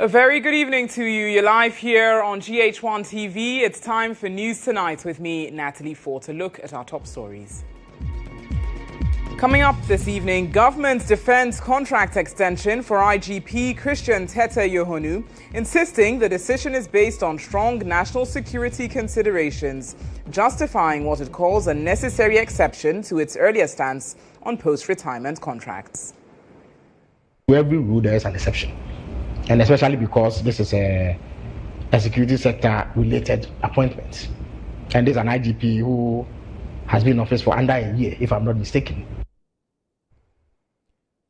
A very good evening to you. You're live here on GHOne TV. It's time for News Tonight with me, Natalie, to look at our top stories. Coming up this evening, government defends contract extension for IGP Christian Tete GHOne, insisting the decision is based on strong national security considerations, justifying what it calls a necessary exception to its earlier stance on post-retirement contracts. Every rule there is an exception. And especially because this is a security sector related appointment. And there's an IGP who has been in office for under a year, if I'm not mistaken.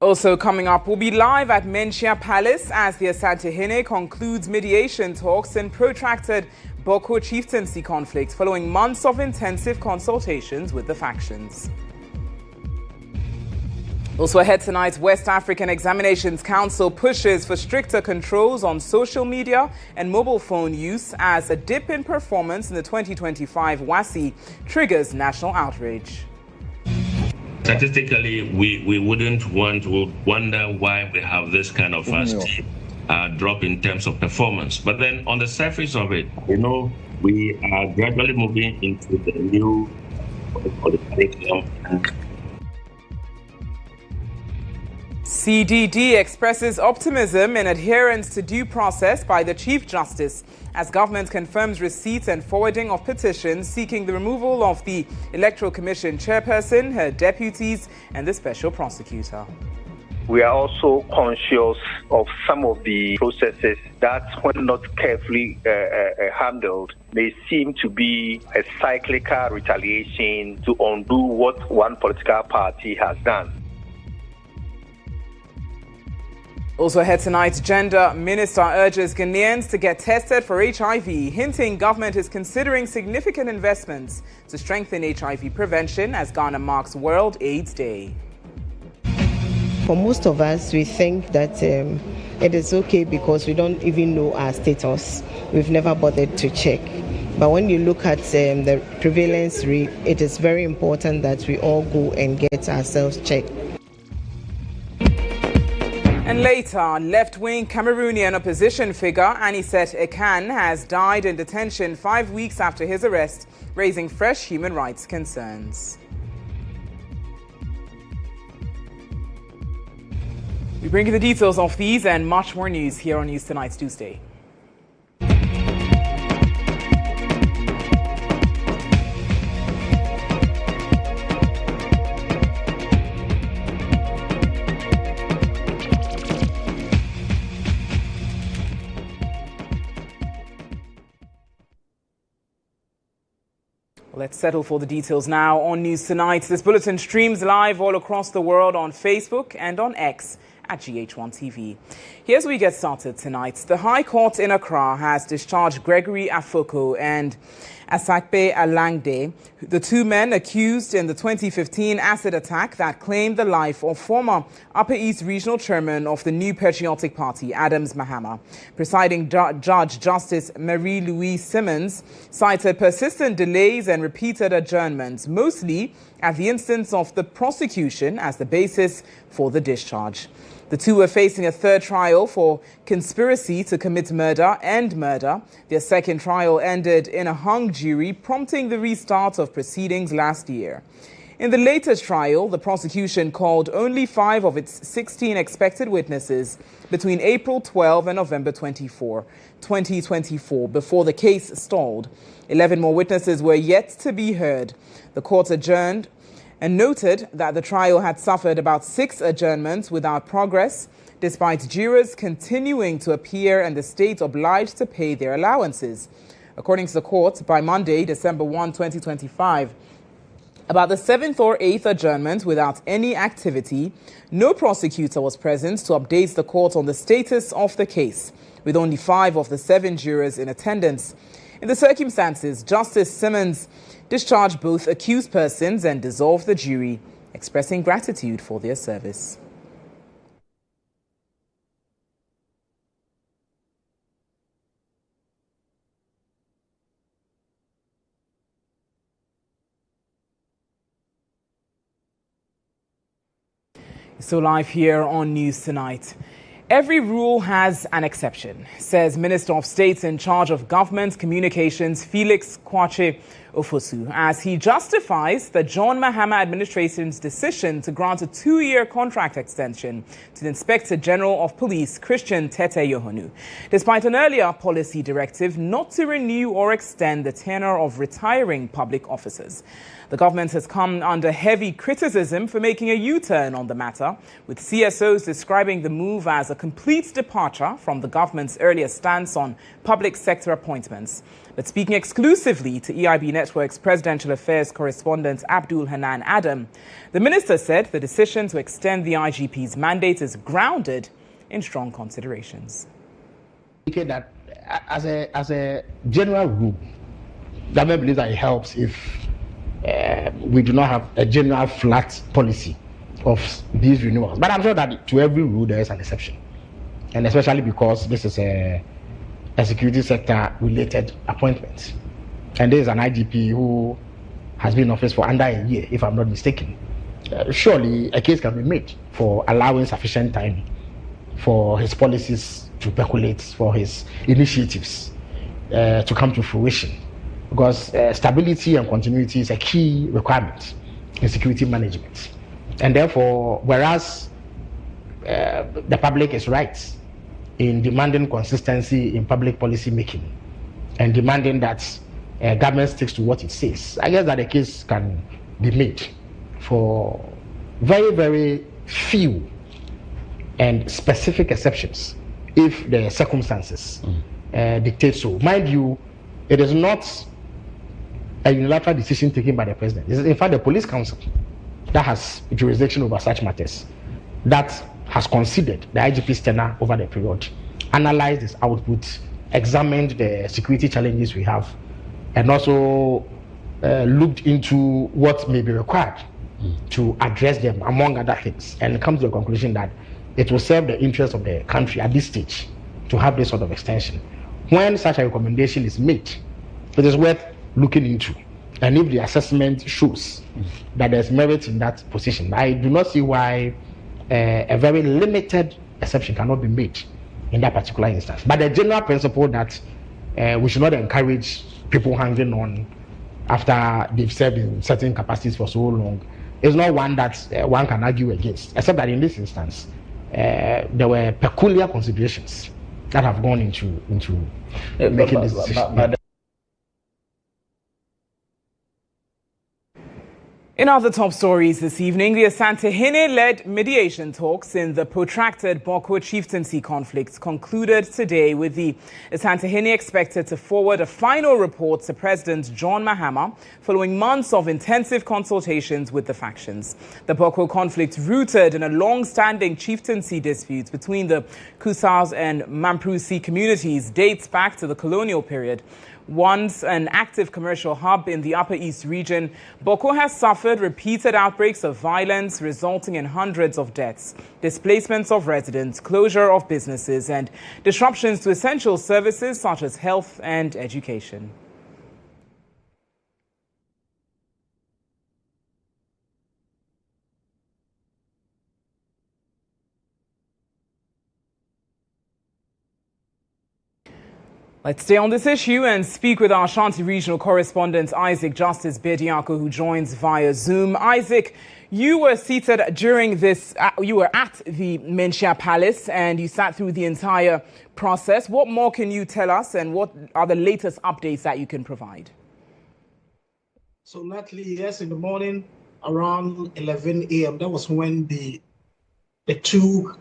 Also coming up, we'll be live at Menchia Palace as the Asante concludes mediation talks in protracted Boko chieftaincy conflict following months of intensive consultations with the factions. Also ahead tonight, West African Examinations Council pushes for stricter controls on social media and mobile phone use as a dip in performance in the 2025 WASSCE triggers national outrage. Statistically, we wouldn't want to wonder why we have this kind of steep drop in terms of performance. But then on the surface of it, we are gradually moving into the new curriculum. CDD expresses optimism in adherence to due process by the Chief Justice as government confirms receipt and forwarding of petitions seeking the removal of the Electoral Commission chairperson, her deputies, and the special prosecutor. We are also conscious of some of the processes that, when not carefully handled, may seem to be a cyclical retaliation to undo what one political party has done. Also ahead tonight, Gender Minister urges Ghanaians to get tested for HIV, hinting government is considering significant investments to strengthen HIV prevention as Ghana marks World AIDS Day. For most of us, we think that it is okay because we don't even know our status. We've never bothered to check. But when you look at the prevalence rate, it is very important that we all go and get ourselves checked. And later, left-wing Cameroonian opposition figure Anicet Ekan has died in detention 5 weeks after his arrest, raising fresh human rights concerns. We bring you the details of these and much more news here on News Tonight Tuesday. Let's settle for the details now on News Tonight. This bulletin streams live all across the world on Facebook and on X at GHOne TV. Here's where we get started tonight. The High Court in Accra has discharged Gregory Afoko and Asakpe Alangde, the two men accused in the 2015 acid attack that claimed the life of former Upper East Regional Chairman of the New Patriotic Party, Adams Mahama. Presiding Judge Justice Marie-Louise Simmons cited persistent delays and repeated adjournments, mostly at the instance of the prosecution, as the basis for the discharge. The two were facing a third trial for conspiracy to commit murder and murder. Their second trial ended in a hung jury, prompting the restart of proceedings last year. In the latest trial, the prosecution called only 5 of its 16 expected witnesses between April 12 and November 2024, before the case stalled. 11 more witnesses were yet to be heard. The court adjourned and noted that the trial had suffered about 6 adjournments without progress, despite jurors continuing to appear and the state obliged to pay their allowances. According to the court, by Monday, December 1, 2025, about the 7th or 8th adjournment without any activity, no prosecutor was present to update the court on the status of the case, with only 5 of the 7 jurors in attendance. In the circumstances, Justice Simmons discharged both accused persons and dissolved the jury, expressing gratitude for their service. So live here on News Tonight. Every rule has an exception, says Minister of State in charge of Government Communications Felix Kwache Ofosu, as he justifies the GHOne Mahama administration's decision to grant a 2-year contract extension to the Inspector General of Police, Christian Tete Yohonu, despite an earlier policy directive not to renew or extend the tenure of retiring public officers. The government has come under heavy criticism for making a U-turn on the matter, with CSOs describing the move as a complete departure from the government's earlier stance on public sector appointments. But speaking exclusively to EIB Network's Presidential Affairs correspondent Abdul Hanan Adam, the minister said the decision to extend the IGP's mandate is grounded in strong considerations. That as a general rule, government believes that it helps if we do not have a general flat policy of these renewals. But I'm sure that to every rule there is an exception, and especially because this is a security sector related appointment, and there is an IGP who has been in office for under a year, if I'm not mistaken. Surely a case can be made for allowing sufficient time for his policies to percolate, for his initiatives to come to fruition, because stability and continuity is a key requirement in security management. And therefore, whereas the public is right in demanding consistency in public policy making and demanding that government sticks to what it says, I guess that a case can be made for very, very few and specific exceptions if the circumstances dictate so. Mind you, it is not a unilateral decision taken by the president. It is in fact the police council that has jurisdiction over such matters, that has considered the IGP's tenure over the period, analyzed his output, examined the security challenges we have, and also looked into what may be required to address them, among other things, and comes to the conclusion that it will serve the interest of the country at this stage to have this sort of extension. When such a recommendation is made, it is worth looking into. And if the assessment shows that there's merit in that position, I do not see why a very limited exception cannot be made in that particular instance. But the general principle that we should not encourage people hanging on after they've served in certain capacities for so long is not one that one can argue against, except that in this instance, there were peculiar considerations that have gone into making this decision. In other top stories this evening, the Asantehene-led mediation talks in the protracted Boko chieftaincy conflict concluded today, with the Asantehene expected to forward a final report to President GHOne Mahama following months of intensive consultations with the factions. The Boko conflict, rooted in a long-standing chieftaincy dispute between the Kusas and Mamprusi communities, dates back to the colonial period. Once an active commercial hub in the Upper East region, Boko has suffered repeated outbreaks of violence, resulting in hundreds of deaths, displacements of residents, closure of businesses, and disruptions to essential services such as health and education. Let's stay on this issue and speak with our Ashanti regional correspondent Isaac Justice Bediako, who joins via Zoom. Isaac, you were seated during this, you were at the Menchia Palace and you sat through the entire process. What more can you tell us, and what are the latest updates that you can provide? So, Natalie, yes, in the morning around 11 a.m., that was when the two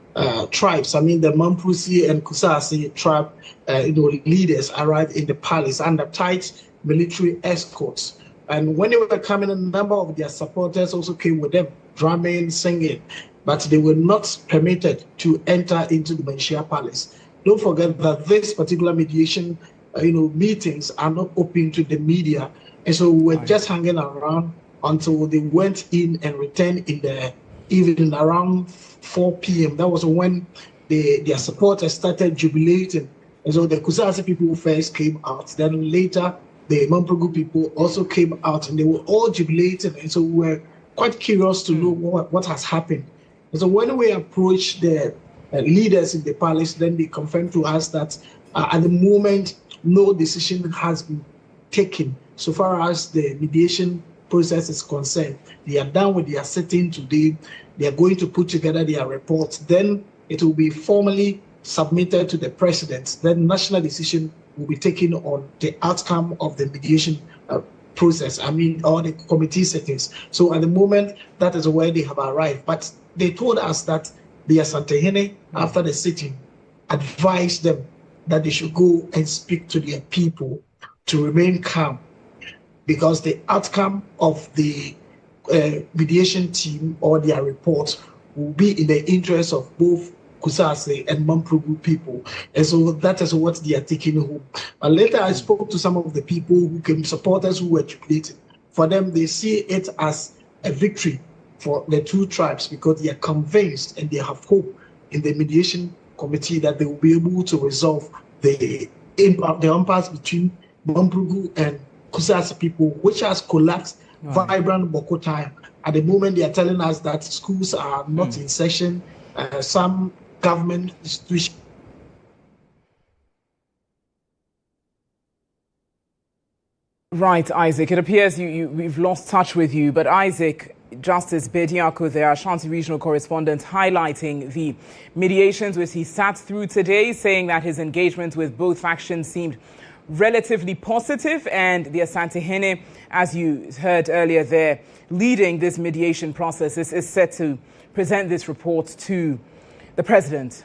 tribes, I mean the Mamprusi and Kusasi tribe, leaders arrived in the palace under tight military escorts. And when they were coming, a number of their supporters also came with them, drumming, singing, but they were not permitted to enter into the Menchia Palace. Don't forget that this particular mediation, meetings are not open to the media, and so we're just hanging around until they went in and returned in the evening around 4 p.m. That was when their supporters started jubilating. And so the Kusasi people first came out. Then later, the Mamprugu people also came out, and they were all jubilating. And so we were quite curious to know what has happened. And so when we approached the leaders in the palace, then they confirmed to us that at the moment, no decision has been taken so far as the mediation process is concerned. They are done with their sitting today. They are going to put together their reports. Then it will be formally submitted to the president. Then national decision will be taken on the outcome of the mediation process, or the committee settings. So at the moment, that is where they have arrived. But they told us that the Asantehene, after the sitting, advised them that they should go and speak to their people to remain calm, because the outcome of the mediation team or their report will be in the interest of both Kusase and Mamprogu people. And so that is what they are taking home. But later I spoke to some of the people who came, supporters who were jubilating. For them, they see it as a victory for the two tribes, because they are convinced and they have hope in the mediation committee that they will be able to resolve the impasse between Mamprogu and Kusase people, which has collapsed vibrant Boko time. At the moment, they are telling us that schools are not in session. Some government institutions. Right, Isaac. It appears we've lost touch with you, but Isaac, Justice Bediako, the Ashanti regional correspondent, highlighting the mediations which he sat through today, saying that his engagement with both factions seemed relatively positive, and the Asantehene, as you heard earlier there, leading this mediation process, is set to present this report to the President,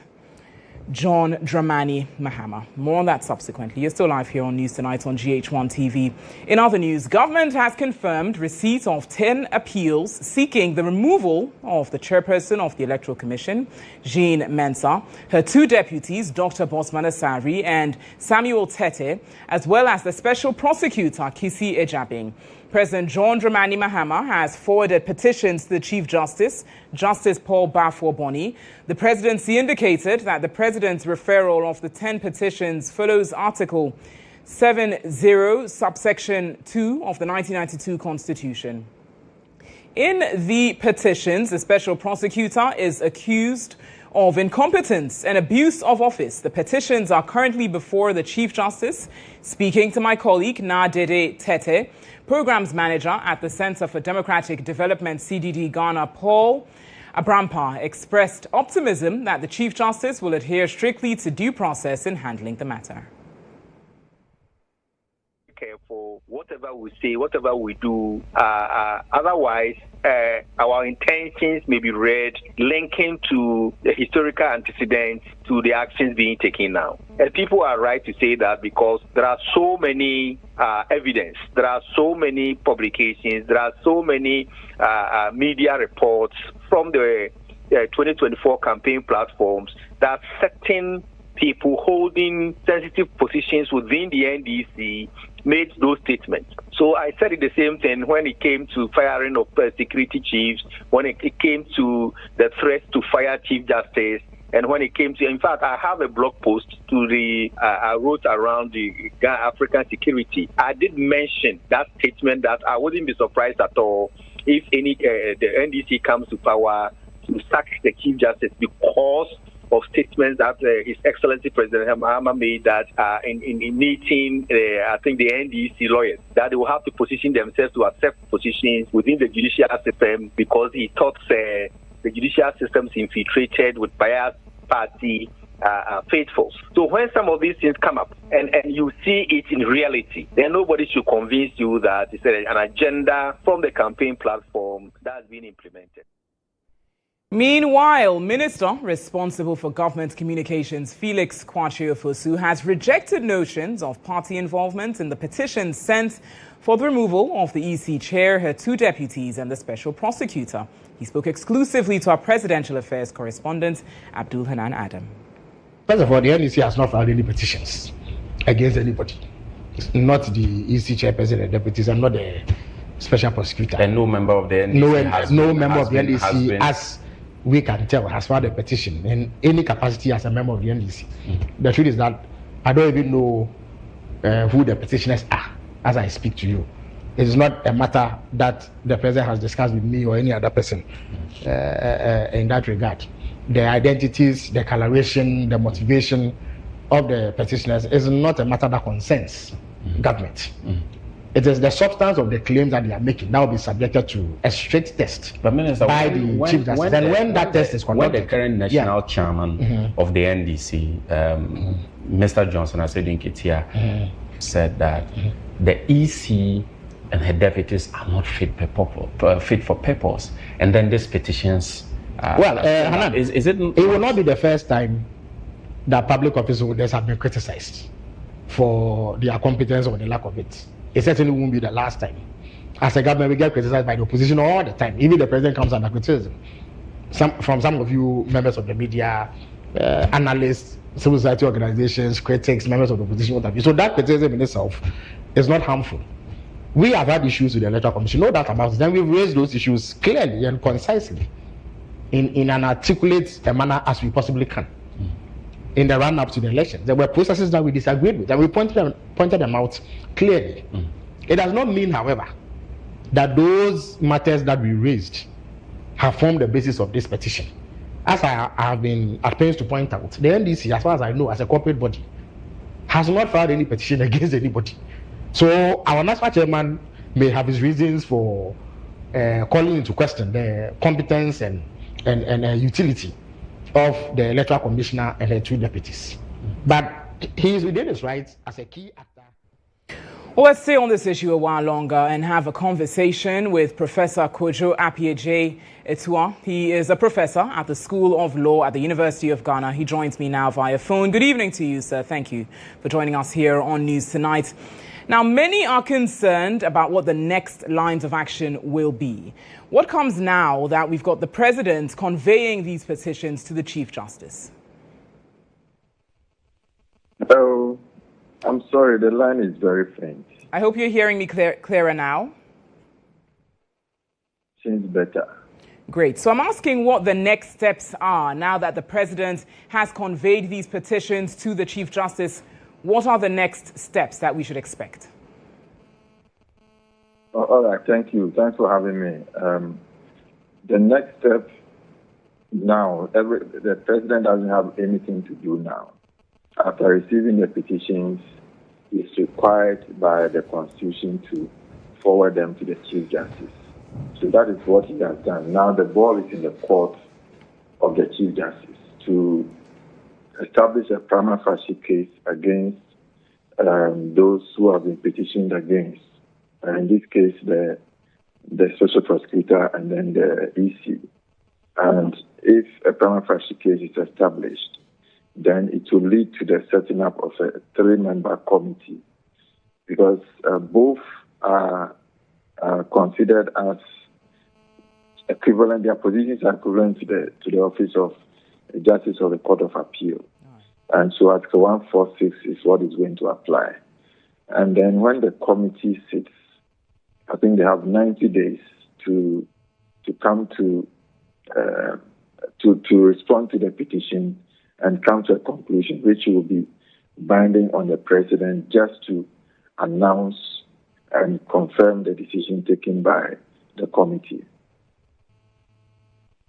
GHOne Dramani Mahama. More on that subsequently. You're still live here on News Tonight on GH1 TV. In other news, government has confirmed receipt of 10 appeals seeking the removal of the chairperson of the Electoral Commission, Jean Mensah, her two deputies, Dr. Bosman Asari and Samuel Tete, as well as the special prosecutor, Kisi Ejabing. President GHOne Dramani Mahama has forwarded petitions to the Chief Justice, Justice Paul Bafo-Boni. The presidency indicated that the president's referral of the 10 petitions follows Article 70, subsection 2 of the 1992 Constitution. In the petitions, the special prosecutor is accused of incompetence and abuse of office. The petitions are currently before the Chief Justice. Speaking to my colleague, Nadede Tete, Programs Manager at the Center for Democratic Development, CDD Ghana, Paul Abrampa, expressed optimism that the Chief Justice will adhere strictly to due process in handling the matter. Careful, whatever we say, whatever we do, otherwise our intentions may be read linking to the historical antecedents to the actions being taken now. And people are right to say that because there are so many evidence, there are so many publications, there are so many media reports from the 2024 campaign platforms that certain people holding sensitive positions within the NDC made those statements. So I said it the same thing when it came to firing of security chiefs, when it came to the threat to fire Chief Justice, and when it came to, in fact, I have a blog post I wrote around the African security. I did mention that statement that I wouldn't be surprised at all if the NDC comes to power to sack the Chief Justice because of statements that His Excellency President Mahama made that in meeting, I think, the NDC lawyers, that they will have to position themselves to accept positions within the judicial system because he thought the judicial system is infiltrated with biased party faithfuls. So when some of these things come up and you see it in reality, then nobody should convince you that it's an agenda from the campaign platform that's been implemented. Meanwhile, Minister responsible for government communications, Felix Kwakye-Ofosu, has rejected notions of party involvement in the petition sent for the removal of the EC chair, her two deputies, and the special prosecutor. He spoke exclusively to our presidential affairs correspondent, Abdul Hanan Adam. First of all, the NDC has not filed any petitions against anybody. It's not the EC chairperson and deputies, and not the special prosecutor. And no member of the NDC no member of the NDC as we can tell has filed a petition in any capacity as a member of the NDC. The truth is that I don't even know who the petitioners are as I speak to you. It is not a matter that the president has discussed with me or any other person in that regard. the identities, the coloration, the motivation of the petitioners is not a matter that concerns government. It is the substance of the claims that they are making that will be subjected to a strict test but Minister, by the Chief Justice. And when that test is conducted, when the current national chairman of the NDC, Mr. Johnson Asedin-Ketia, said that the EC and her deputies are not fit for purpose, and then these petitions. Hanan, is it? It will not be the first time that public office holders have been criticized for their competence or the lack of it. It certainly won't be the last time. As a government, we get criticized by the opposition all the time. Even the president comes under criticism. From some of you members of the media, analysts, civil society organizations, critics, members of the opposition, what have you. So that criticism in itself is not harmful. We have had issues with the Electoral Commission, no doubt about it. Then we've raised those issues clearly and concisely in an articulate manner as we possibly can. In the run-up to the election, there were processes that we disagreed with, and we pointed them out clearly. It does not mean, however, that those matters that we raised have formed the basis of this petition. As I have been at pains to point out, the NDC, as far as I know, as a corporate body, has not filed any petition against anybody. So our national chairman may have his reasons for calling into question the competence and utility of the electoral commissioner and her two deputies. But he is within his rights as a key actor. Well, let's stay on this issue a while longer and have a conversation with Professor Kojo Appiagyei-Etua. He is a professor at the School of Law at the University of Ghana. He joins me now via phone. Good evening to you, sir. Thank you for joining us here on News Tonight. Now, many are concerned about what the next lines of action will be. What comes now that we've got the president conveying these petitions to the Chief Justice? Oh, I'm sorry, the line is very faint. I hope you're hearing me clearer now. Seems better. Great. So I'm asking what the next steps are now that the president has conveyed these petitions to the Chief Justice. What are the next steps that we should expect? All right, thank you. Thanks for having me. The next step now, the president doesn't have anything to do now. After receiving the petitions, he is required by the Constitution to forward them to the Chief Justice. So that is what he has done. Now the ball is in the court of the Chief Justice to establish a prima facie case against those who have been petitioned against. In this case, the special prosecutor and then the EC. And if a prima facie case is established, then it will lead to the setting up of a 3-member committee, because both are considered as equivalent. Their positions are equivalent to the office of Justice of the Court of Appeal. And so Article 146 is what is going to apply. And then when the committee sits, I think they have 90 days to come to respond to the petition and come to a conclusion, which will be binding on the president just to announce and confirm the decision taken by the committee.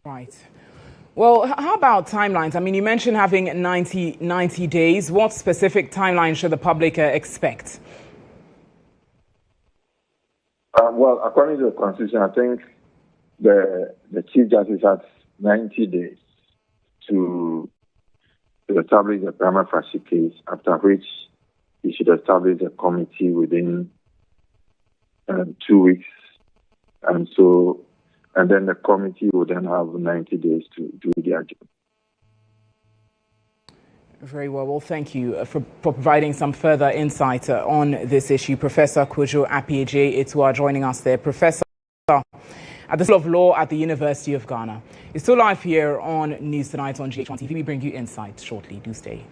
Right. Well, how about timelines? I mean, you mentioned having 90 days. What specific timeline should the public expect? Well, according to the Constitution, I think the Chief Justice has 90 days to establish a prima facie case, after which he should establish a committee within 2 weeks. And then the committee will then have 90 days to do their job. Very well. Well, thank you for providing some further insight on this issue. Professor Kojo Appiagyei-Etua joining us there. Professor at the School of Law at the University of Ghana. It's still live here on News Tonight on GHOne TV. We bring you insight shortly. Do stay.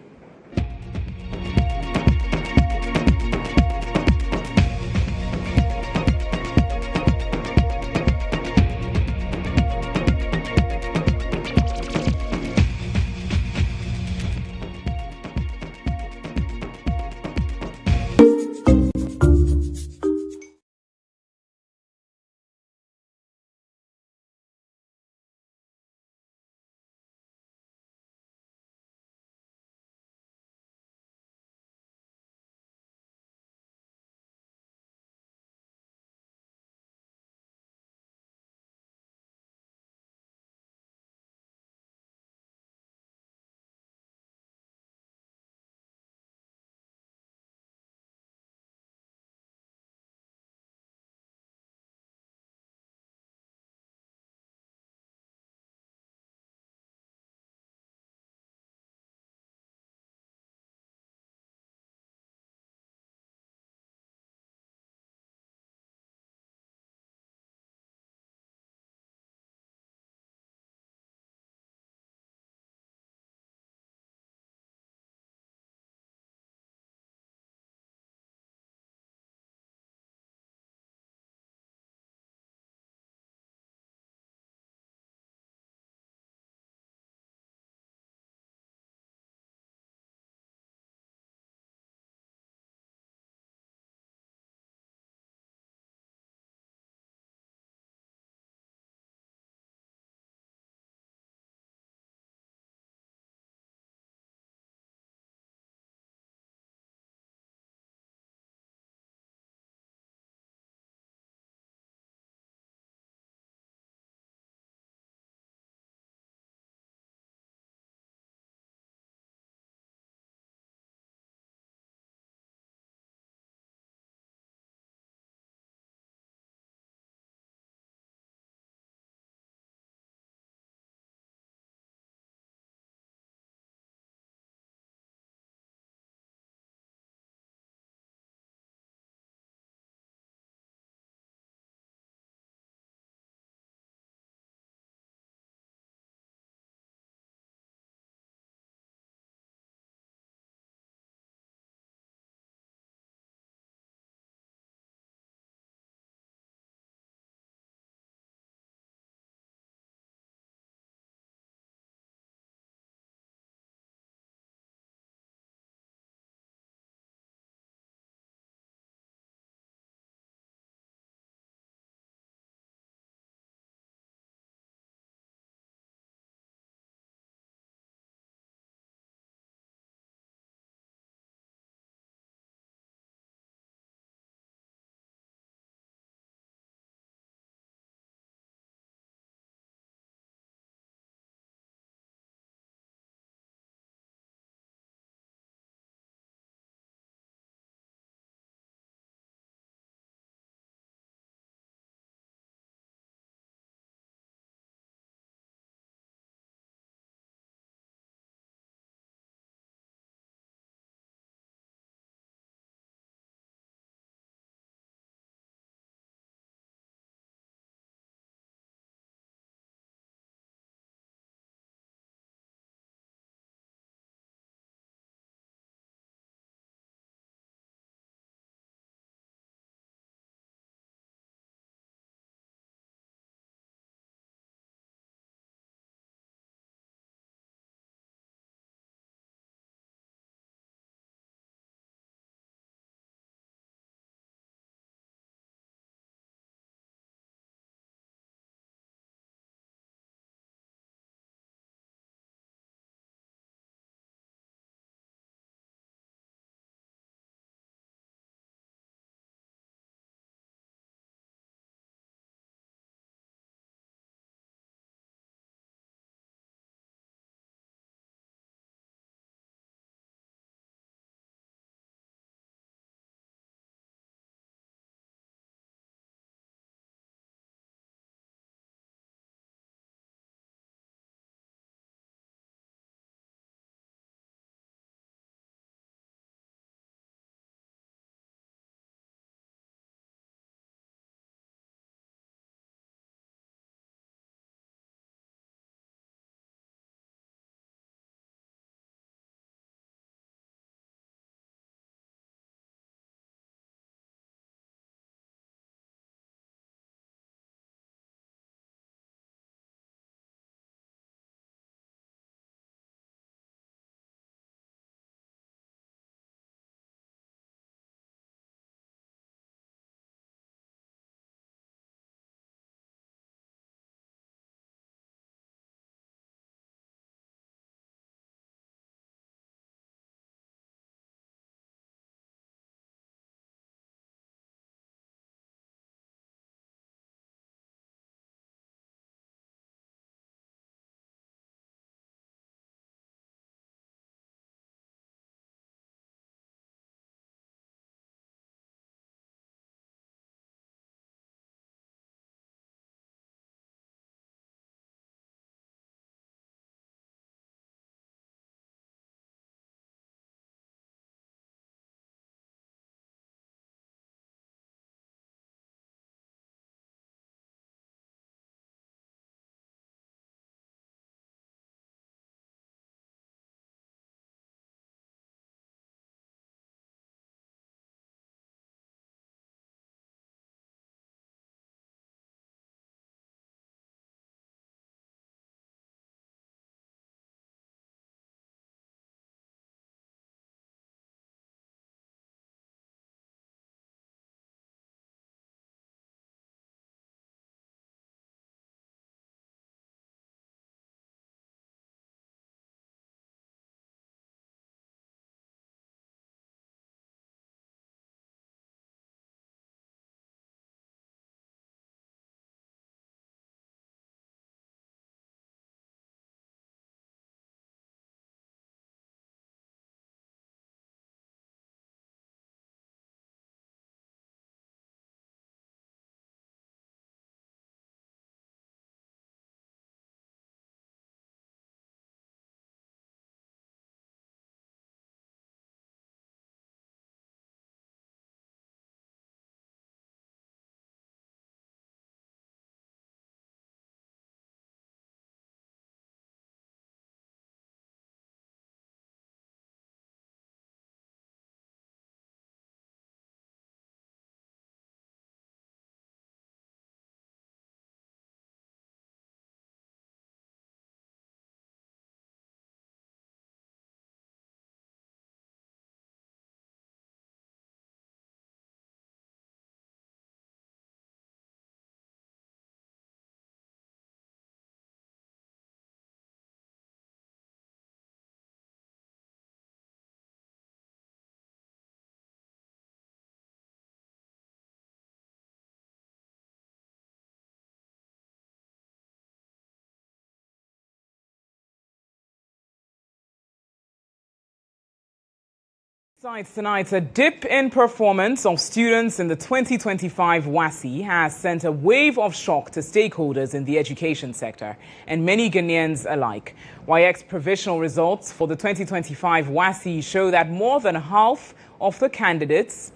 Tonight, a dip in performance of students in the 2025 WASSCE has sent a wave of shock to stakeholders in the education sector and many Ghanaians alike. WAEC's provisional results for the 2025 WASSCE show that more than half of the candidates,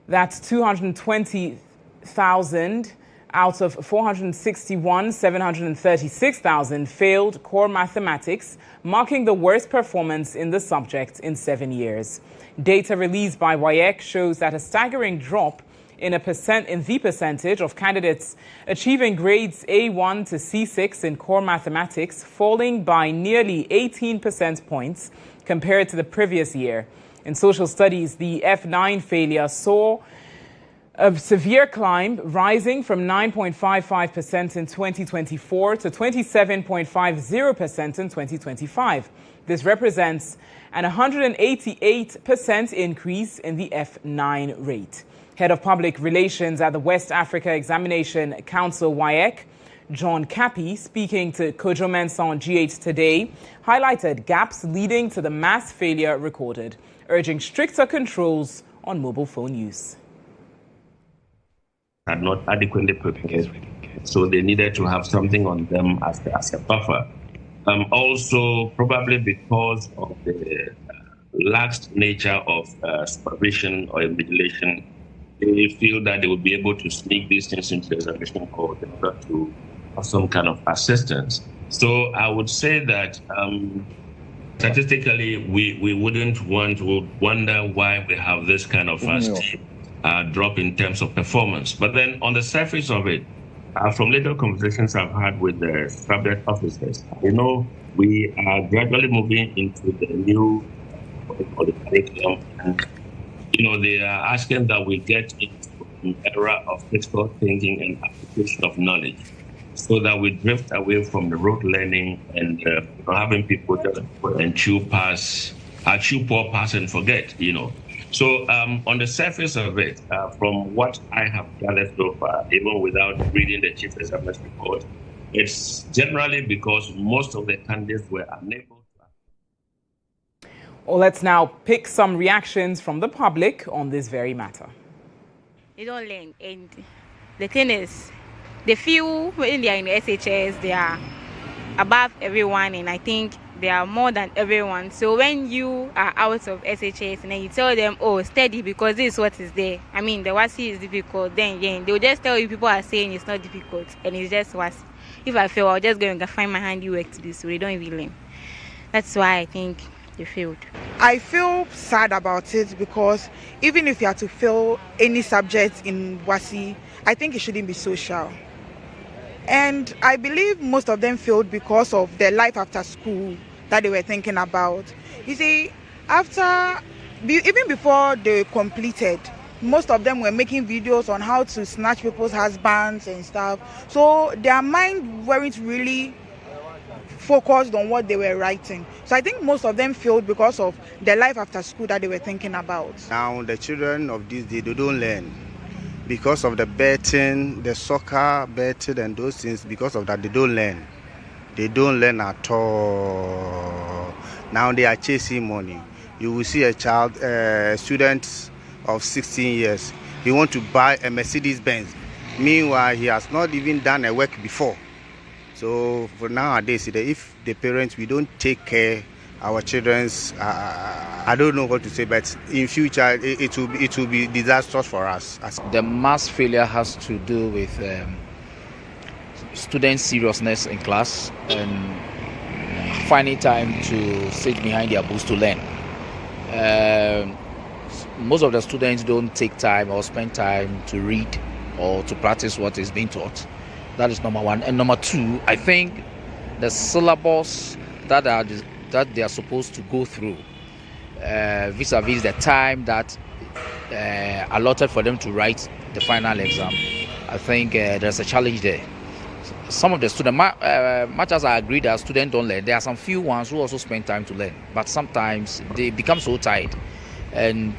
that's 220,000 out of 736,000 failed core mathematics, marking the worst performance in the subject in 7 years. Data released by WAEC shows that a staggering drop in the percentage of candidates achieving grades A1 to C6 in core mathematics, falling by nearly 18 percentage points compared to the previous year. In social studies, the F9 failure saw a severe climb, rising from 9.55% in 2024 to 27.50% in 2025. This represents an 188% increase in the F9 rate. Head of Public Relations at the West Africa Examination Council, WAEC, John Cappy, speaking to Kojo Mensah on G8 today, highlighted gaps leading to the mass failure recorded, urging stricter controls on mobile phone use. Are not adequately prepared, so they needed to have something on them as a buffer. Also, probably because of the lax nature of supervision or invigilation, they feel that they will be able to sneak these things into the examination hall in order to have some kind of assistance. So I would say that statistically, we wouldn't want to wonder why we have this kind of steep drop in terms of performance. But then on the surface of it, from little conversations I've had with the subject officers, we are gradually moving into the new curriculum, and they are asking that we get into an era of critical thinking and application of knowledge, so that we drift away from the rote learning and having people just chew poor pass and forget. So on the surface of it, from what I have gathered so far, even without reading the chief examiner's report, it's generally because most of the candidates were unable to. Well, let's now pick some reactions from the public on this very matter. They don't learn, and the thing is, the few when they are in the SHS, they are above everyone, and I think they are more than everyone. So when you are out of SHS and then you tell them, oh, study because this is what is there. I mean, the WASSCE is difficult, then they'll just tell you people are saying it's not difficult and it's just WASSCE. If I fail, I'll just go and find my handiwork to do, so they don't even learn. That's why I think they failed. I feel sad about it because even if you have to fail any subject in WASSCE, I think it shouldn't be social. And I believe most of them failed because of their life after school that they were thinking about. You see, even before they completed, most of them were making videos on how to snatch people's husbands and stuff. So their mind weren't really focused on what they were writing. So I think most of them failed because of their life after school that they were thinking about. Now the children of this day, they don't learn. Because of the betting, the soccer betting and those things, because of that, they don't learn. They don't learn at all. Now they are chasing money. You will see a child, student of 16 years, he wants to buy a Mercedes-Benz. Meanwhile, he has not even done a work before. So for nowadays, if the parents, we don't take care our children's, I don't know what to say, but in future it will be disastrous for us. The mass failure has to do with student seriousness in class and finding time to sit behind their books to learn. Most of the students don't take time or spend time to read or to practice what is being taught. That is number one. And number two, I think the syllabus that they are supposed to go through vis-a-vis the time that allotted for them to write the final exam, I think there's a challenge there. Some of the students, much as I agree that students don't learn, there are some few ones who also spend time to learn, but sometimes they become so tired. And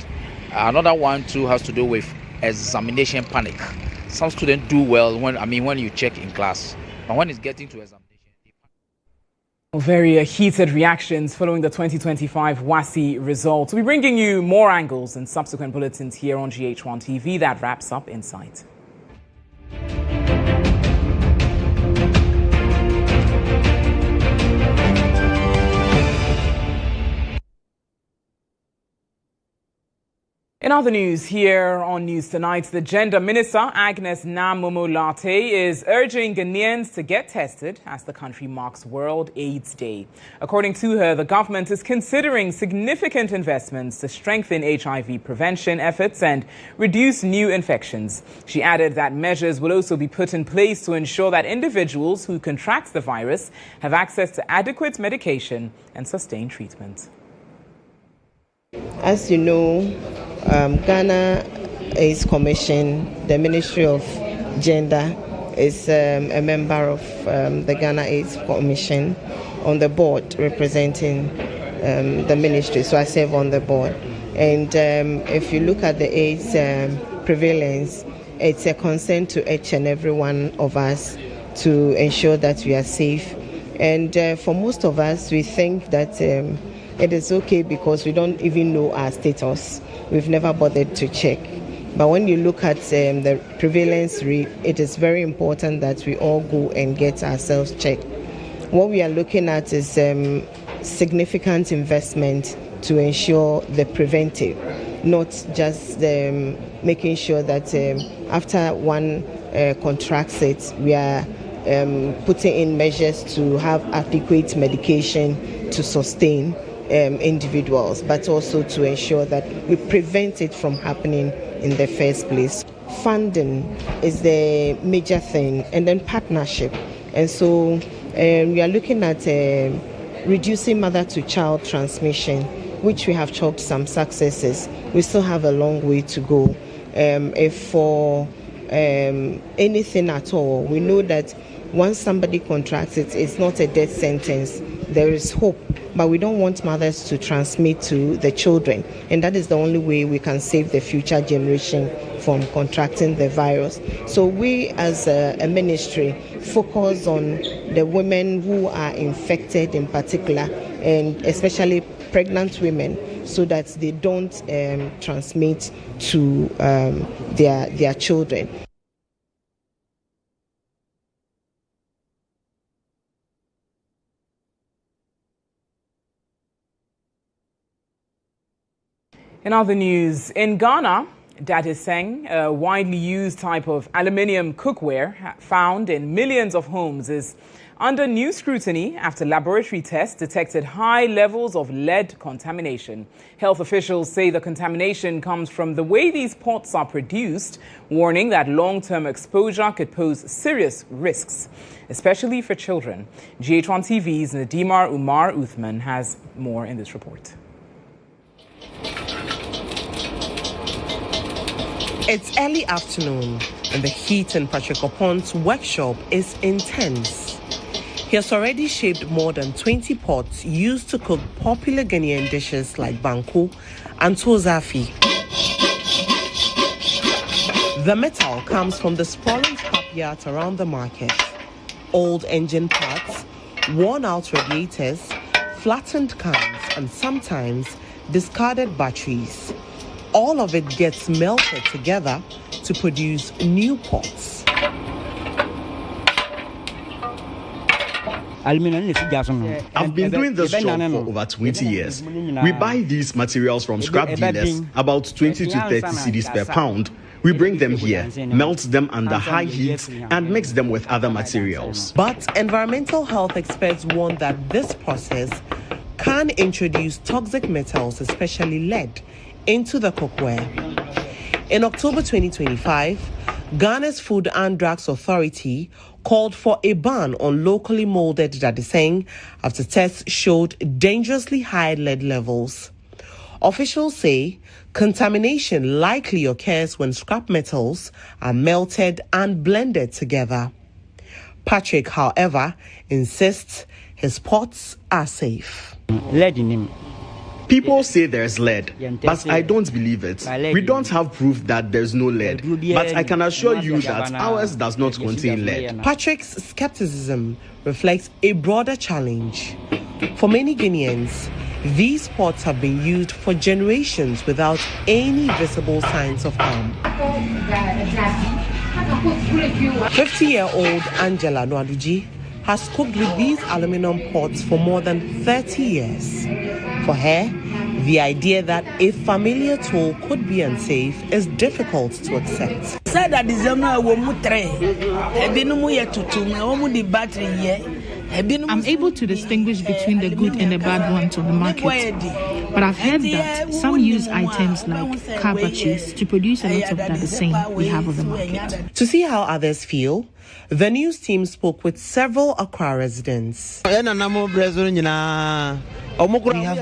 another one too has to do with examination panic. Some students do well when you check in class, but when it's getting to examination. Very heated reactions following the 2025 WASSCE results. We'll be bringing you more angles in subsequent bulletins here on GHOne TV. That wraps up Insight. In other news here on News Tonight, the Gender Minister, Agnes Namomolate, is urging Ghanaians to get tested as the country marks World AIDS Day. According to her, the government is considering significant investments to strengthen HIV prevention efforts and reduce new infections. She added that measures will also be put in place to ensure that individuals who contract the virus have access to adequate medication and sustained treatment. As you know, Ghana AIDS Commission, the Ministry of Gender, is a member of the Ghana AIDS Commission on the board representing the ministry. So I serve on the board. And if you look at the AIDS prevalence, it's a concern to each and every one of us to ensure that we are safe. And for most of us, we think that it is okay because we don't even know our status. We've never bothered to check. But when you look at the prevalence rate, it is very important that we all go and get ourselves checked. What we are looking at is significant investment to ensure the preventive, not just making sure that after one contracts it, we are putting in measures to have adequate medication to sustain individuals, but also to ensure that we prevent it from happening in the first place. Funding is the major thing, and then partnership. And so we are looking at reducing mother-to-child transmission, which we have chalked some successes. We still have a long way to go. If for anything at all, we know that once somebody contracts it, it's not a death sentence. There is hope, but we don't want mothers to transmit to the children. And that is the only way we can save the future generation from contracting the virus. So we as a ministry focus on the women who are infected in particular, and especially pregnant women, so that they don't transmit to their children. In other news, in Ghana, Dadiseng, a widely used type of aluminium cookware found in millions of homes, is under new scrutiny after laboratory tests detected high levels of lead contamination. Health officials say the contamination comes from the way these pots are produced, warning that long-term exposure could pose serious risks, especially for children. GHOne TV's Nadimar Umar Uthman has more in this report. It's early afternoon and the heat in Patrick Opon's workshop is intense. He has already shaped more than 20 pots used to cook popular Ghanaian dishes like banku and tozafi. The metal comes from the sprawling scrapyards around the market. Old engine parts, worn out radiators, flattened cans, and sometimes discarded batteries. All of it gets melted together to produce new pots. I've been doing this job for over 20 years. We buy these materials from scrap dealers, about 20 to 30 cedis per pound. We bring them here, melt them under high heat, and mix them with other materials. But environmental health experts warn that this process can introduce toxic metals, especially lead, into the cookware. In October 2025, Ghana's Food and Drugs Authority called for a ban on locally molded dadiseng after tests showed dangerously high lead levels. Officials say contamination likely occurs when scrap metals are melted and blended together. Patrick, however, insists his pots are safe. Lead in him. People say there's lead, but I don't believe it. We don't have proof that there's no lead, but I can assure you that ours does not contain lead. Patrick's skepticism reflects a broader challenge. For many Guineans, these pots have been used for generations without any visible signs of harm. 50-year-old Angela Nwaduji has cooked with these aluminum pots for more than 30 years. For her, the idea that a familiar tool could be unsafe is difficult to accept. I'm able to distinguish between the good and the bad ones on the market. But I've heard that some use items like car batteries to produce a lot of that the same we have on the market. To see how others feel, the news team spoke with several Accra residents. We have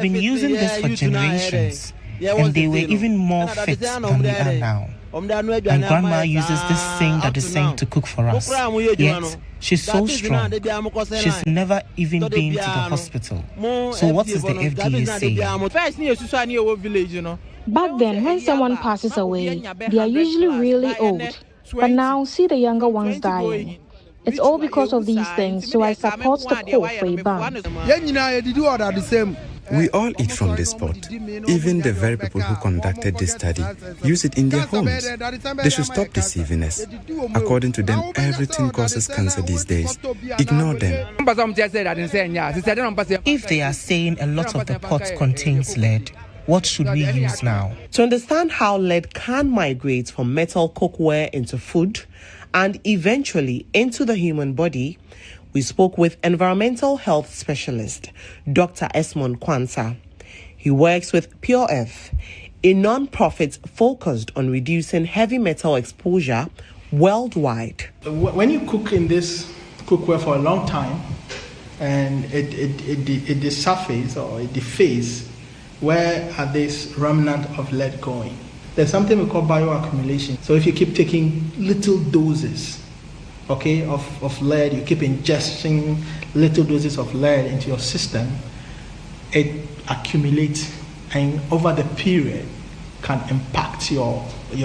been using this for generations, and they were even more fit than we are now. And Grandma uses this thing that is saying to cook for us. Yet, she's so strong. She's never even been to the hospital. So what is the FDA saying? Back then, when someone passes away, they are usually really old. But now, see the younger ones dying. It's all because of these things, so I support the call for a ban. We all eat from this pot. Even the very people who conducted this study use it in their homes. They should stop deceiving us. According to them, everything causes cancer these days. Ignore them. If they are saying a lot of the pot contains lead, what should we use now? To understand how lead can migrate from metal cookware into food and eventually into the human body, we spoke with environmental health specialist Dr. Esmond Kwanzaa. He works with Pure Earth, a non-profit focused on reducing heavy metal exposure worldwide. When you cook in this cookware for a long time and it desurfaces or it defaces, where are these remnant of lead going? There's something we call bioaccumulation. So if you keep taking little doses, of lead, you keep ingesting little doses of lead into your system, it accumulates and over the period can impact your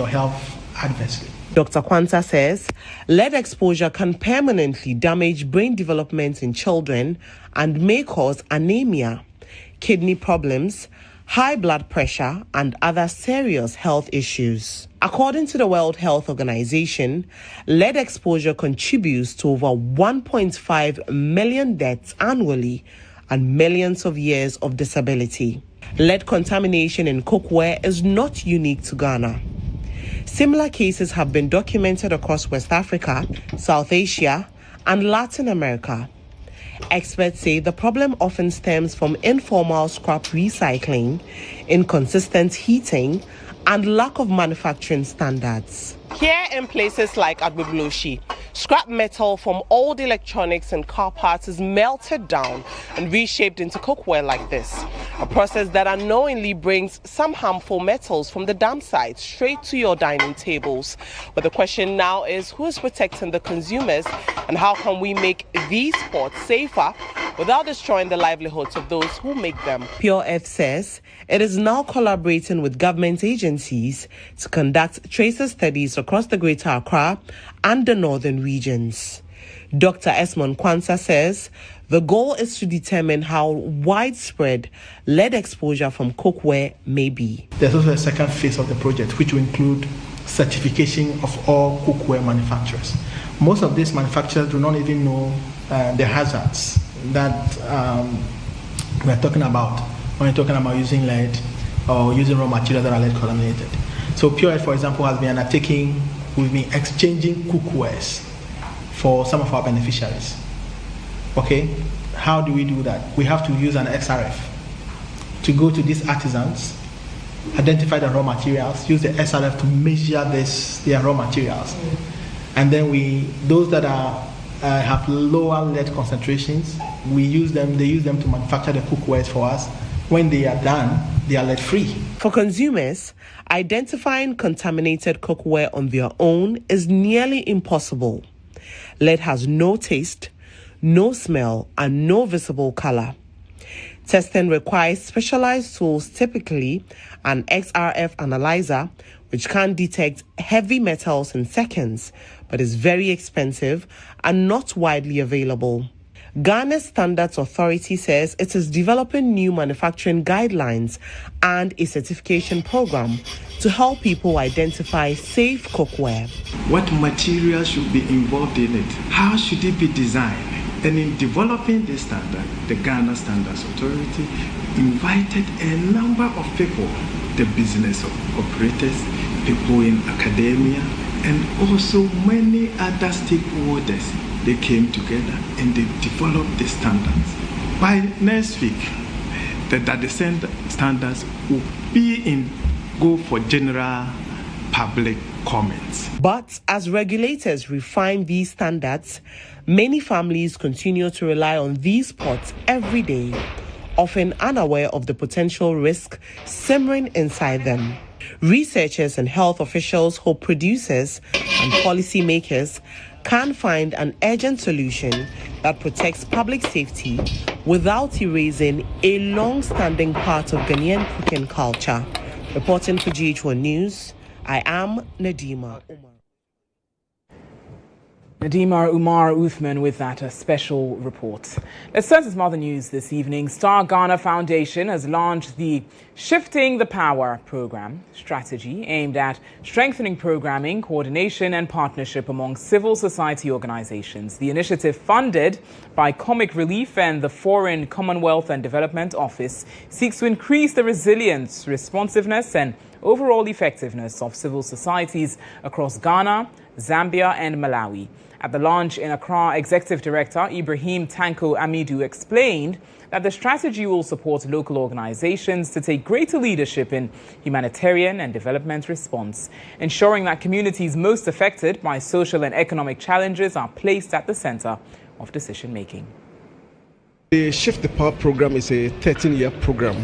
health adversely. Dr. Kwanzaa says lead exposure can permanently damage brain development in children and may cause anemia, kidney problems, high blood pressure, and other serious health issues. According to the World Health Organization, lead exposure contributes to over 1.5 million deaths annually and millions of years of disability. Lead contamination in cookware is not unique to Ghana. Similar cases have been documented across West Africa, South Asia, and Latin America. Experts say the problem often stems from informal scrap recycling, inconsistent heating, and lack of manufacturing standards. Here in places like Agbebloshi, scrap metal from old electronics and car parts is melted down and reshaped into cookware like this, a process that unknowingly brings some harmful metals from the dump site straight to your dining tables. But the question now is, who is protecting the consumers, and how can we make these pots safer without destroying the livelihoods of those who make them? Pure Earth says it is now collaborating with government agencies to conduct tracer studies across the Greater Accra and the northern regions. Dr. Esmond Kwanzaa says the goal is to determine how widespread lead exposure from cookware may be. There's also a second phase of the project, which will include certification of all cookware manufacturers. Most of these manufacturers do not even know the hazards that we're talking about when you're talking about using lead or using raw materials that are lead contaminated. So Pure Earth, for example, has been undertaking, we've been exchanging cookwares for some of our beneficiaries. How do we do that? We have to use an XRF to go to these artisans, identify the raw materials, use the XRF to measure their raw materials. And then those that have lower lead concentrations, they use them to manufacture the cookwares for us. When they are done, they are lead free. For consumers, identifying contaminated cookware on their own is nearly impossible. Lead has no taste, no smell, and no visible color. Testing requires specialized tools, typically an XRF analyzer, which can detect heavy metals in seconds, but is very expensive and not widely available. Ghana's Standards Authority says it is developing new manufacturing guidelines and a certification program to help people identify safe cookware. What materials should be involved in it? How should it be designed? And in developing this standard, the Ghana Standards Authority invited a number of people, the business operators, people in academia, and also many other stakeholders. They came together and they developed the standards. By next week, the standards will go for general public comments. But as regulators refine these standards, many families continue to rely on these pots every day, often unaware of the potential risk simmering inside them. Researchers and health officials hope producers and policymakers can find an urgent solution that protects public safety without erasing a long-standing part of Ghanaian cooking culture. Reporting for GHOne News, I am Nadima Umar. Nadima Umar Uthman with that special report. Let's turn to some other news this evening. Star Ghana Foundation has launched the Shifting the Power program strategy aimed at strengthening programming, coordination and partnership among civil society organizations. The initiative, funded by Comic Relief and the Foreign Commonwealth and Development Office, seeks to increase the resilience, responsiveness and overall effectiveness of civil societies across Ghana, Zambia and Malawi. At the launch in Accra, Executive Director Ibrahim Tanko Amidu explained that the strategy will support local organizations to take greater leadership in humanitarian and development response, ensuring that communities most affected by social and economic challenges are placed at the center of decision-making. The Shift the Power program is a 13-year program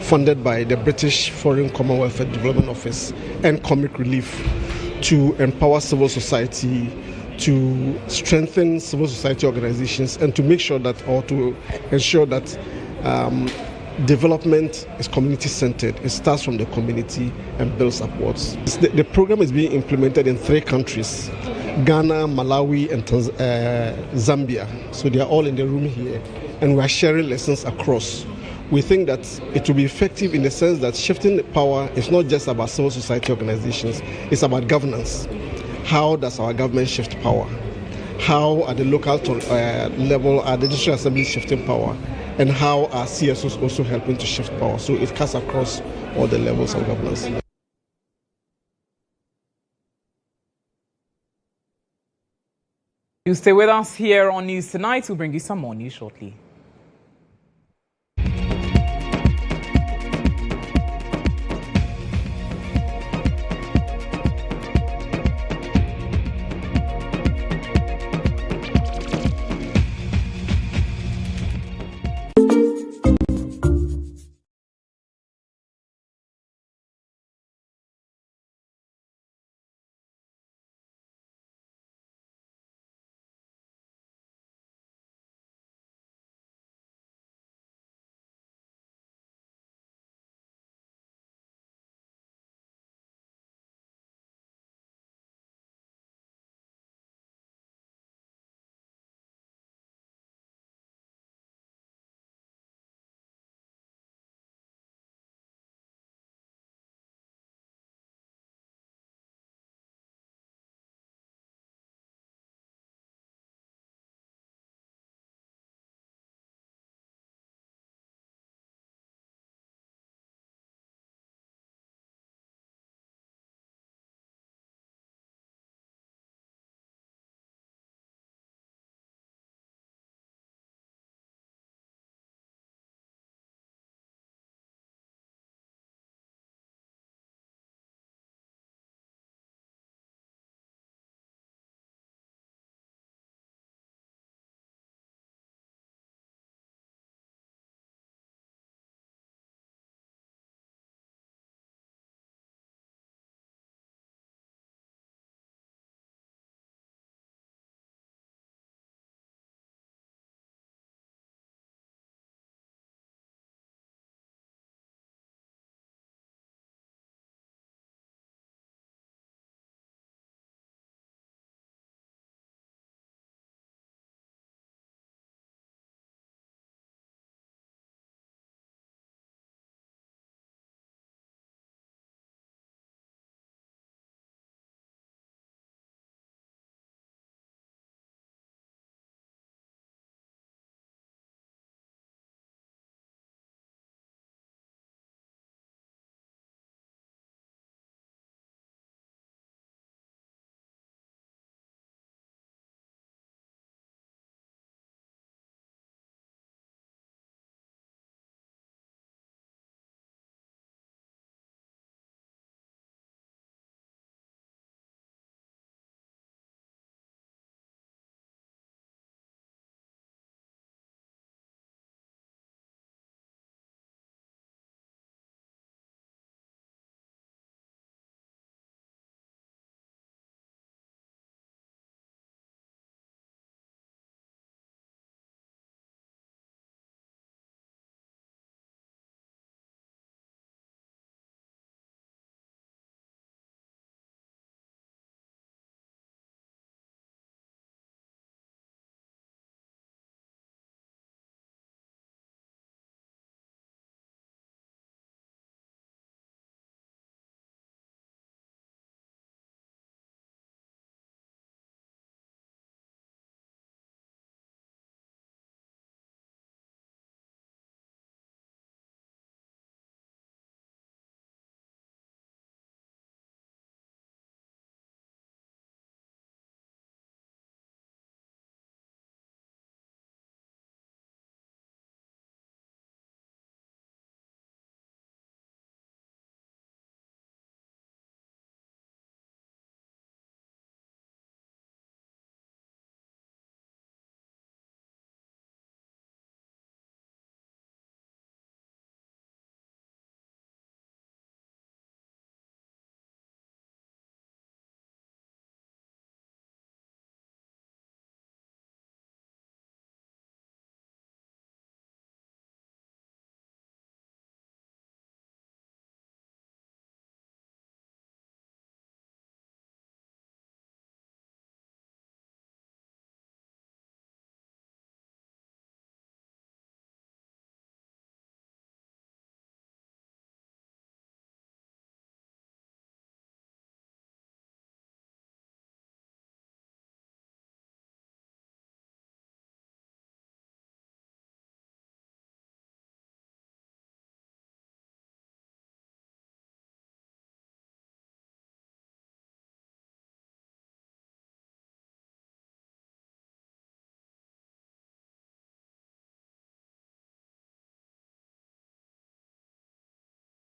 funded by the British Foreign Commonwealth and Development Office and Comic Relief to empower civil society, to strengthen civil society organizations, and to make sure that, or to ensure that development is community-centered. It starts from the community and builds upwards. The program is being implemented in 3 countries, Ghana, Malawi, and Zambia. So they are all in the room here, and we are sharing lessons across. We think that it will be effective in the sense that shifting the power is not just about civil society organizations, it's about governance. How does our government shift power? How at the local level are the district assemblies shifting power? And how are CSOs also helping to shift power? So it cuts across all the levels of governance. You stay with us here on News Tonight. We'll bring you some more news shortly.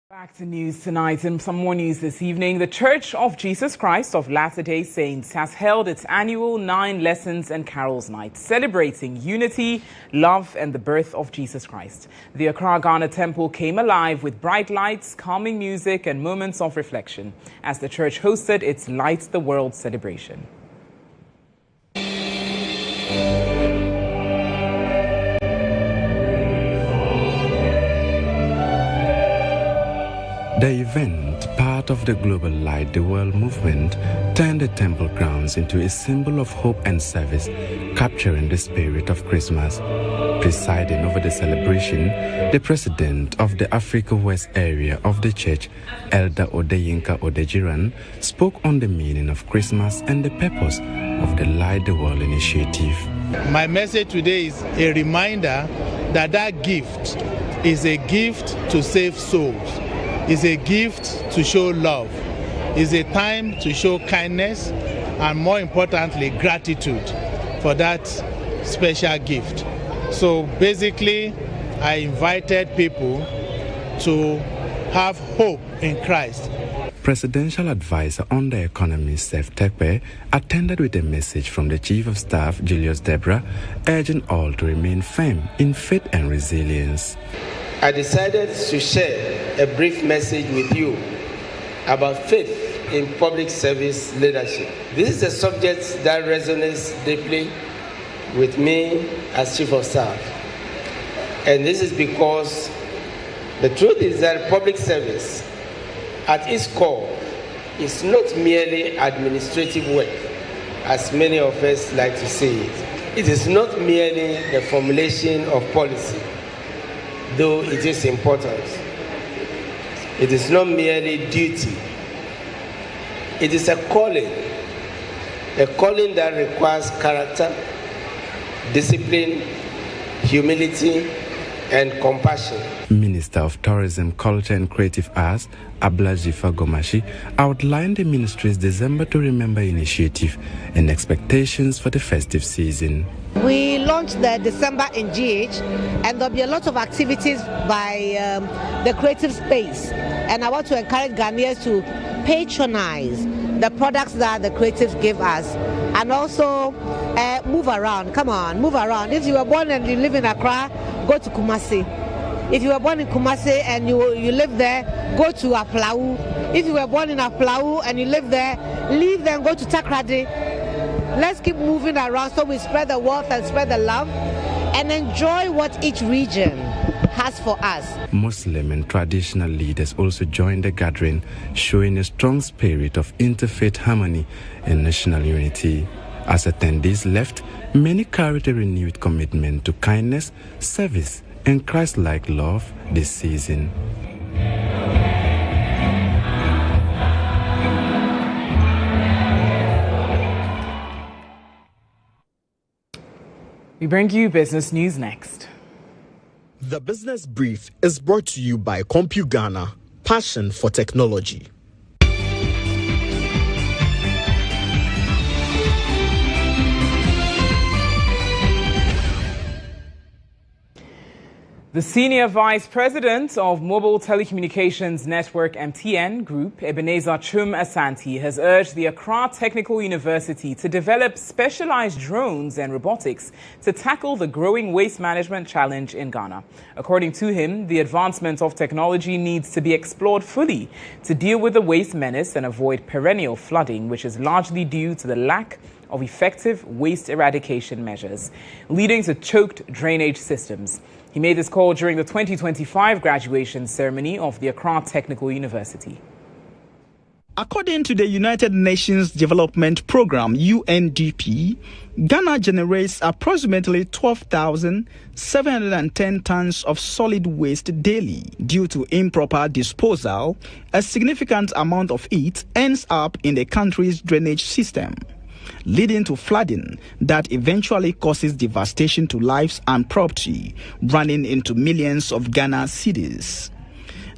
Back to news tonight and some more news this evening. The Church of Jesus Christ of Latter-day Saints has held its annual 9 Lessons and Carols Night, celebrating unity, love and the birth of Jesus Christ. The Accra, Ghana temple came alive with bright lights, calming music and moments of reflection as the church hosted its Light the World celebration. The event, part of the global Light the World movement, turned the temple grounds into a symbol of hope and service, capturing the spirit of Christmas. Presiding over the celebration, the president of the Africa West area of the church, Elder Odeyinka Odejiran, spoke on the meaning of Christmas and the purpose of the Light the World initiative. My message today is a reminder that that gift is a gift to save souls. Is a gift to show love, is a time to show kindness, and more importantly, gratitude for that special gift. So basically, I invited people to have hope in Christ. Presidential advisor on the economy, Seth Tekpe, attended with a message from the Chief of Staff, Julius Debra, urging all to remain firm in faith and resilience. I decided to share a brief message with you about faith in public service leadership. This is a subject that resonates deeply with me as Chief of Staff. And this is because the truth is that public service, at its core, is not merely administrative work, as many of us like to see it. It is not merely the formulation of policy, though it is important. It is not merely duty. It is a calling that requires character, discipline, humility, and compassion. Minister of Tourism, Culture and Creative Arts, Ablajifa Gomashi, outlined the ministry's December to Remember initiative and expectations for the festive season. We launched the December in GH, and there'll be a lot of activities by the creative space. And I want to encourage Ghanaians to patronize the products that the creatives give us, and also move around. Come on, move around. If you were born and you live in Accra, go to Kumasi. If you were born in Kumasi and you live there, go to Aplau. If you were born in Aplau and you live there, leave there and go to Takrady. Let's keep moving around so we spread the wealth and spread the love and enjoy what each region has for us. Muslim and traditional leaders also joined the gathering, showing a strong spirit of interfaith harmony and national unity. As attendees left, many carried a renewed commitment to kindness, service, and Christ-like love this season. We bring you business news next. The Business Brief is brought to you by CompuGhana, passion for technology. The Senior Vice President of Mobile Telecommunications Network MTN Group, Ebenezer Chum Asante, has urged the Accra Technical University to develop specialized drones and robotics to tackle the growing waste management challenge in Ghana. According to him, the advancement of technology needs to be explored fully to deal with the waste menace and avoid perennial flooding, which is largely due to the lack of effective waste eradication measures, leading to choked drainage systems. He made this call during the 2025 graduation ceremony of the Accra Technical University. According to the United Nations Development Programme, UNDP, Ghana generates approximately 12,710 tons of solid waste daily. Due to improper disposal, a significant amount of it ends up in the country's drainage system, leading to flooding that eventually causes devastation to lives and property, running into millions of Ghana cedis.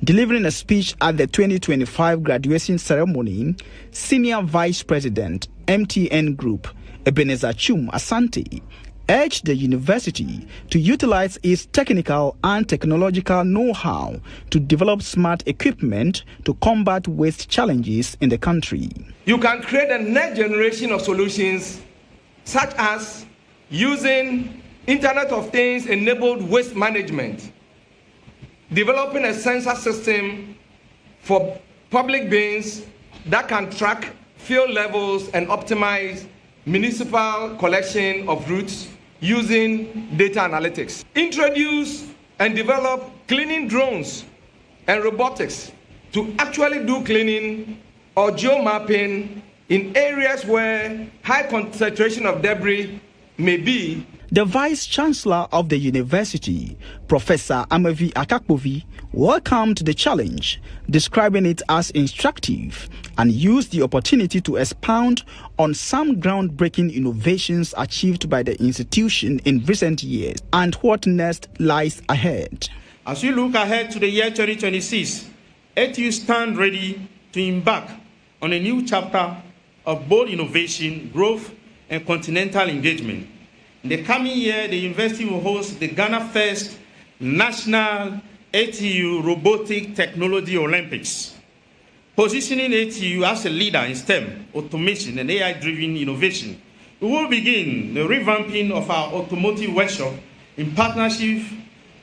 Delivering a speech at the 2025 graduation ceremony, Senior Vice President, MTN Group, Ebenezer Chum Asante, urged the university to utilize its technical and technological know-how to develop smart equipment to combat waste challenges in the country. You can create a next generation of solutions, such as using Internet of Things enabled waste management, developing a sensor system for public bins that can track fuel levels and optimize municipal collection of routes using data analytics. Introduce and develop cleaning drones and robotics to actually do cleaning or geomapping in areas where high concentration of debris may be. The Vice-Chancellor of the university, Professor Amavi Akakpovi, welcomed the challenge, describing it as instructive, and used the opportunity to expound on some groundbreaking innovations achieved by the institution in recent years and what next lies ahead. As we look ahead to the year 2026, ATU stand ready to embark on a new chapter of bold innovation, growth, and continental engagement. In the coming year, the university will host the Ghana First National ATU Robotic Technology Olympics, positioning ATU as a leader in STEM, automation, and AI-driven innovation. We will begin the revamping of our automotive workshop in partnership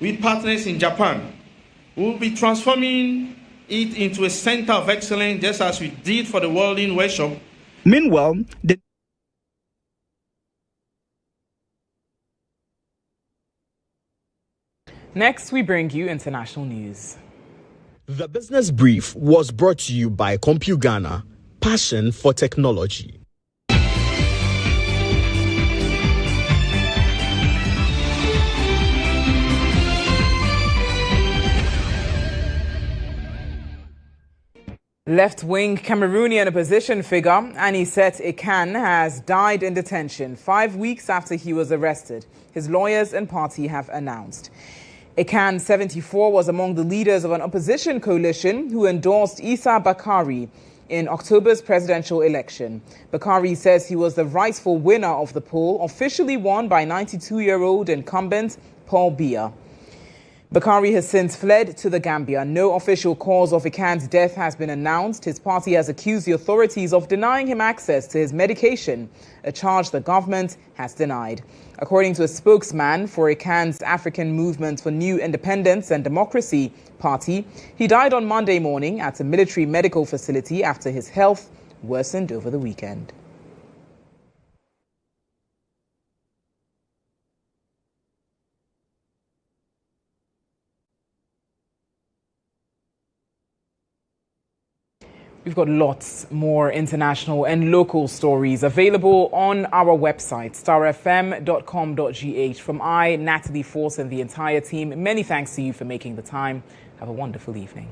with partners in Japan. We will be transforming it into a center of excellence, just as we did for the welding workshop. Meanwhile, Next, we bring you international news. The Business Brief was brought to you by CompuGhana, passion for technology. Left-wing Cameroonian opposition figure Anicet Ekan has died in detention 5 weeks after he was arrested, his lawyers and party have announced. Ekan, 74, was among the leaders of an opposition coalition who endorsed Issa Bakari in October's presidential election. Bakari says he was the rightful winner of the poll, officially won by 92-year-old incumbent Paul Biya. Bakari has since fled to the Gambia. No official cause of Ekan's death has been announced. His party has accused the authorities of denying him access to his medication, a charge the government has denied. According to a spokesman for Ekan's African Movement for New Independence and Democracy party, he died on Monday morning at a military medical facility after his health worsened over the weekend. We've got lots more international and local stories available on our website, starfm.com.gh. From Natalie Force, and the entire team, many thanks to you for making the time. Have a wonderful evening.